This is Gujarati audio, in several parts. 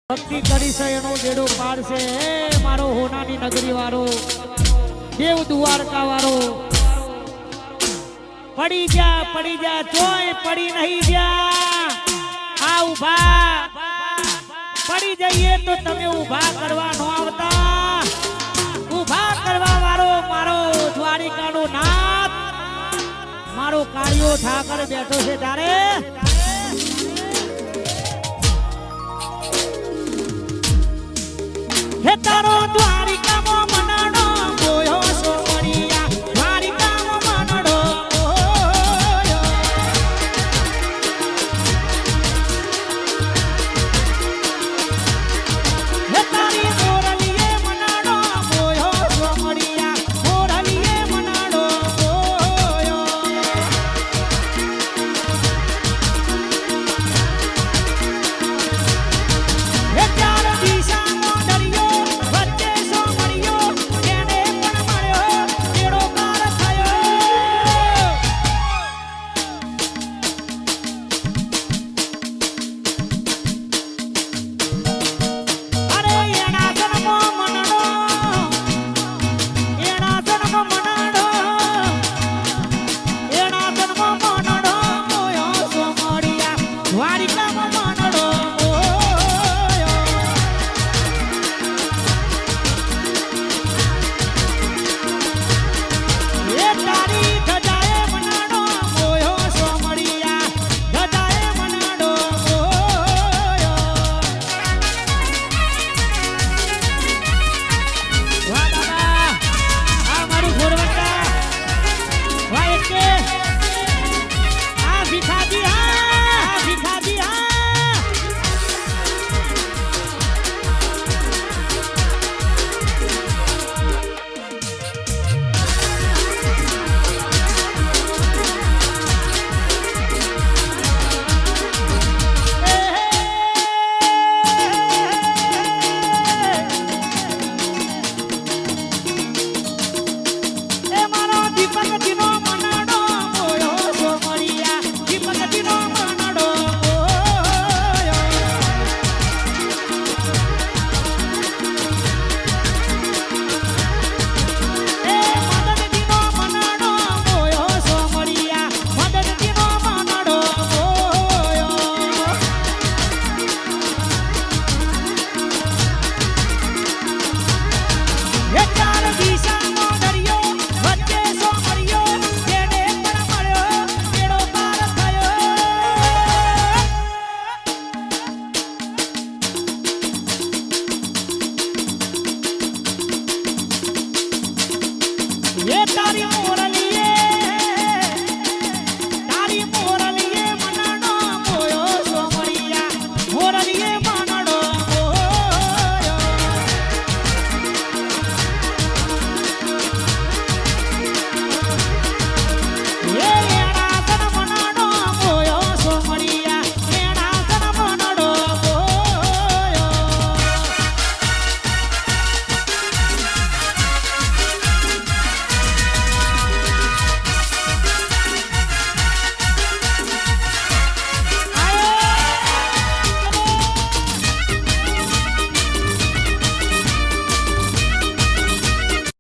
ભક્તિ કરી છે એનો બેડો પાર છે મારો હોનાની નગરી વાળો દેવ દ્વારકા વાળો પડી જા ચોય પડી નહીં જા આ ઉભા પડી જઈએ તો તમે ઉભા કરવા ન આવતા ઉભા કરવા વાળો મારો દ્વારિકાનો નાથ મારો કાળિયો ઠાકર બેઠો છે તારે હે તારો દ્વારિકામાં મનાડો બોયો સોમરિયા દ્વારિકામાં મનાડો બોયો હે તારી મોરલીએ મનાડો બોયો સોમરિયા મોરલીએ મનાડો બોયો હે ચાર દિશા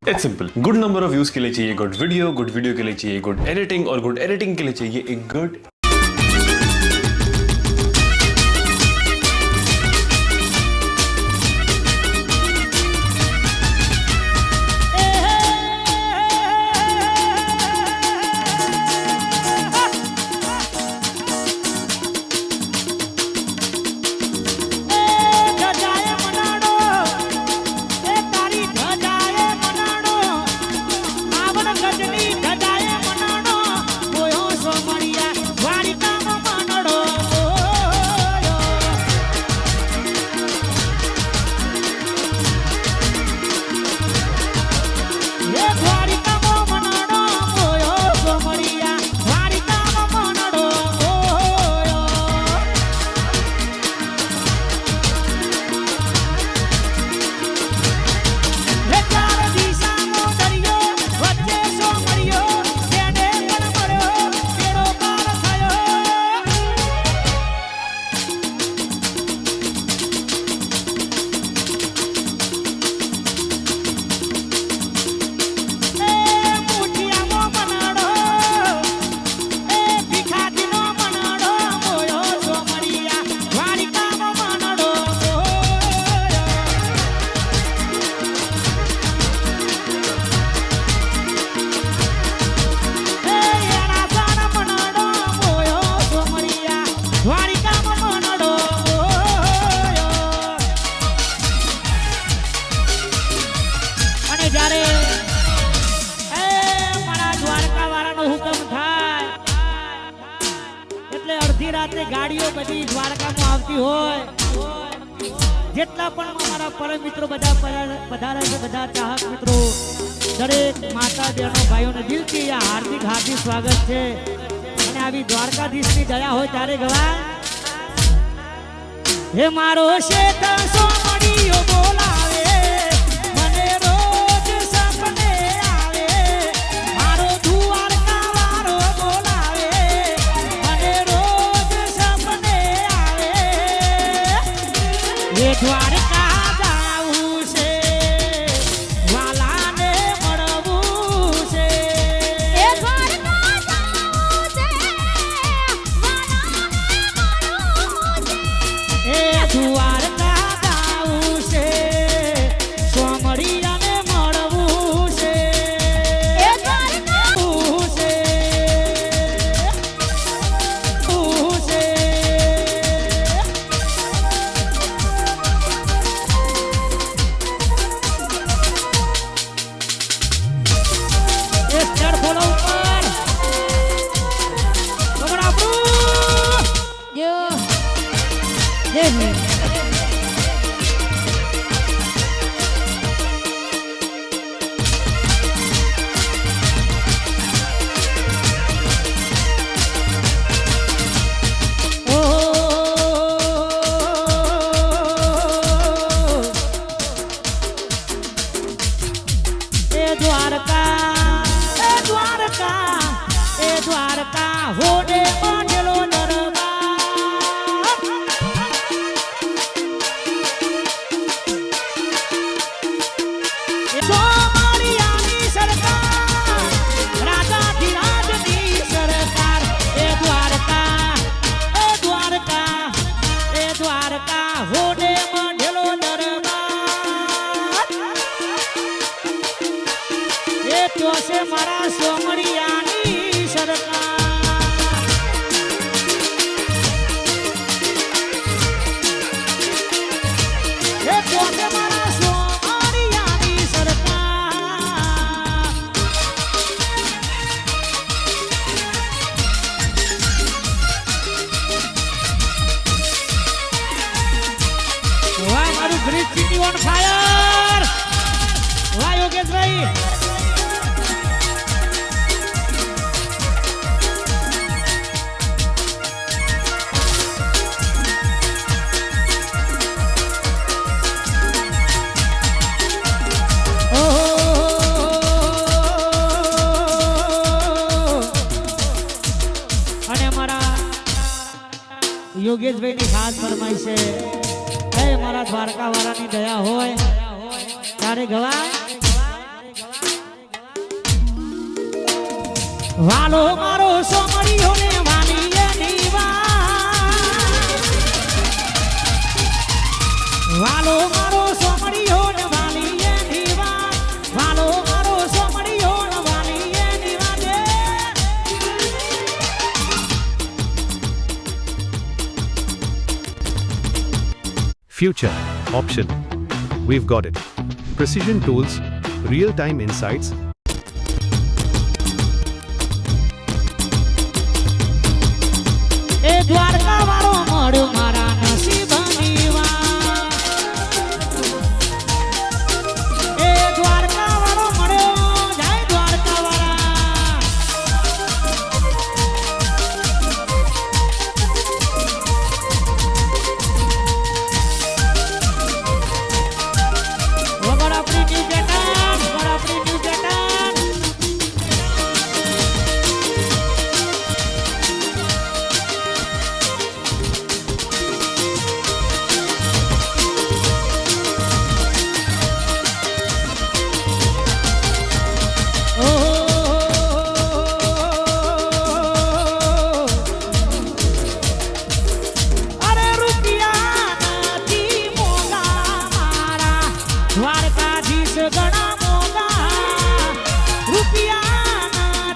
it's simple good number of views के लिए चाहिए गुड वीडियो के लिए चाहिए गुड एडिटिंग और गुड एडिटिंग के लिए चाहिए एक गुड અત્યારે ગાડીઓ બધી દ્વારકામાં આવતી હોય, જેટલા પણ અમારા પરમ મિત્રો બધા પધારે છે, બધા ચાહક મિત્રો, દરેક માતા બહેનો ભાઈઓને દિલથી આ હાર્દિક હાર્દિક સ્વાગત છે. અને આવી દ્વારકાધીશની દયા હોય ત્યારે ગવાય, હે મારો શેઠ સોમડીયો બોલાવે, મને રોજ સપને આવે, મારો દ્વારકા વાળો બોલાવે, મને રોજ સપને આવે, એ દ્વારકા જાવું છે, વાલાને મળવું છે, એ દ્વારકા જાવું છે, એ દ્વારકા જાવું છે, સોમડીયાને મળવું છે, એ દ્વારકા મળવું છે, મળવું છે. એક ચડ બોલો ઉપર પકડ આપણું જો જય હિન્દ. ઓ એ દ્વારકા, એ દ્વારકા, એ દ્વારકા હોડે બાંધેલો દરબાર, એ સોમણિયાની સરકાર, રાજાધિરાજની સરકાર, એ દ્વારકા, એ દ્વારકા, એ દ્વારકા હોડે બાંધેલો દરબાર, એ તો છે મારા સોમણિયાની સરકાર. એ તો છે મારા સોમણિયાની સરકાર. વાહ મારું ગ્રીન સિટી ઓન ફાયર, વાહ યોગેશભાઈ. અને મારા યોગેશભાઈ ની ખાસ ફરમાઈ છે, હે મારા દ્વારકા વાળાની દયા હોય ત્યારે ગવાય, વાલો મારો સોમડીયો ને વાલીએ નીવા, વાલો મારો સોમડીયો ને વાલીએ નીવા, વાલો મારો સોમડીયો ને વાલીએ નીવા દે. Future option. We've got it. Precision tools, real-time insights. એ દ્વારકા વાળો મળ્યો મારા નસીબની વાત, એ દ્વારકા વાળો મળ્યો, જય દ્વારકા વાળા. વગર આપણી ન્યુ પેટર્ન, વગર આપણી ન્યુ પેટર્ન. અરે રૂપિયા નથી મોંઘા મારા દ્વારકાધીશ ઘણા મોંઘા, રૂપિયા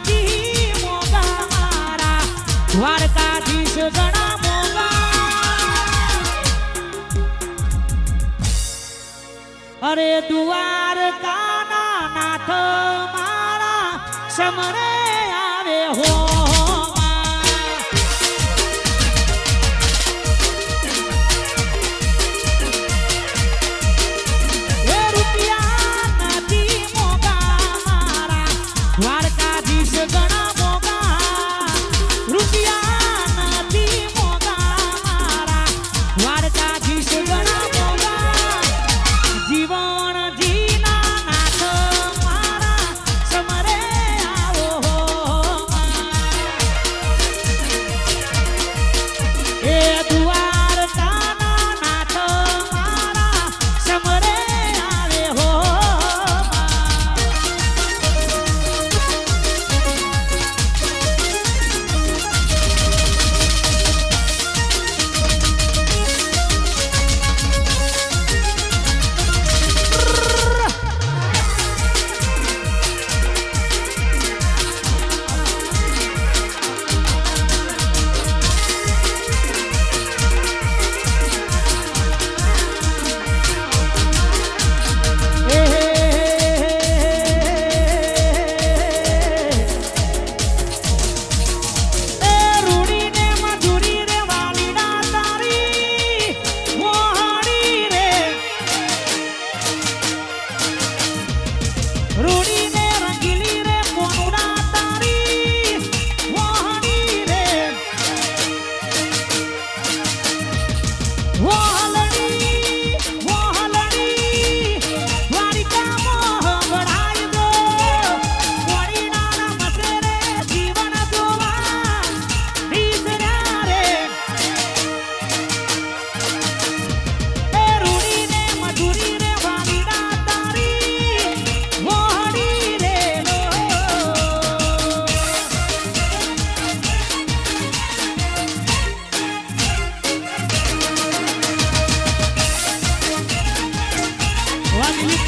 નથી મોંઘા મારા દ્વારકાધીશ ઘણા મોંઘા. અરે દ્વારકાના નાથ મારા સમરે આવે હો.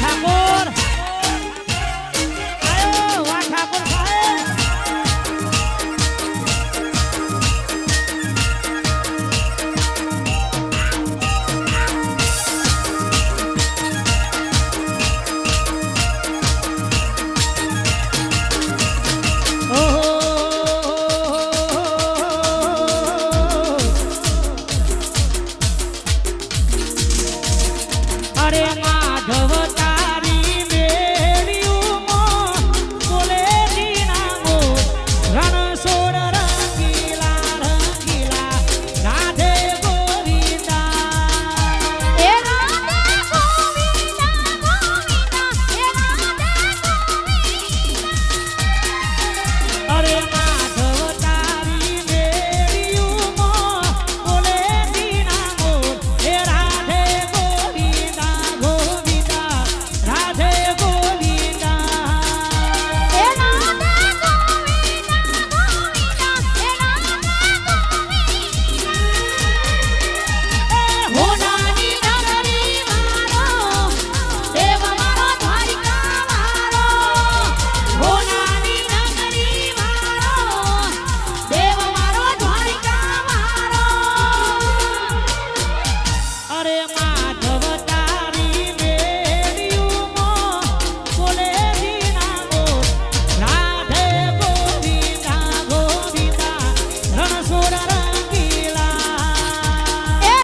ઠાકોર આયો વાહ ઠાકોર સાહેબ અરે માધવ તારી મેળ્યું બોલે દીનામો રણછોડ રંગીલા રંગીલા રાધે ગોવિંદા એ રાધે ગોવિંદા ગોવિંદા એ રાધે ગોવિંદા અરે માધવ તારી મેળ્યું બોલે દીનામો હે રાધે ગોવિંદા ગોવિંદા રાધે ગોવિંદા એ રાધે ગોવિંદા ગોવિંદા એ રાધે ગોવિંદા હોનાની નગરી મારો દેવ મારો દ્વારિકા મારો હોનાની નગરી મારો દેવ મારો દ્વારિકા મારો અરે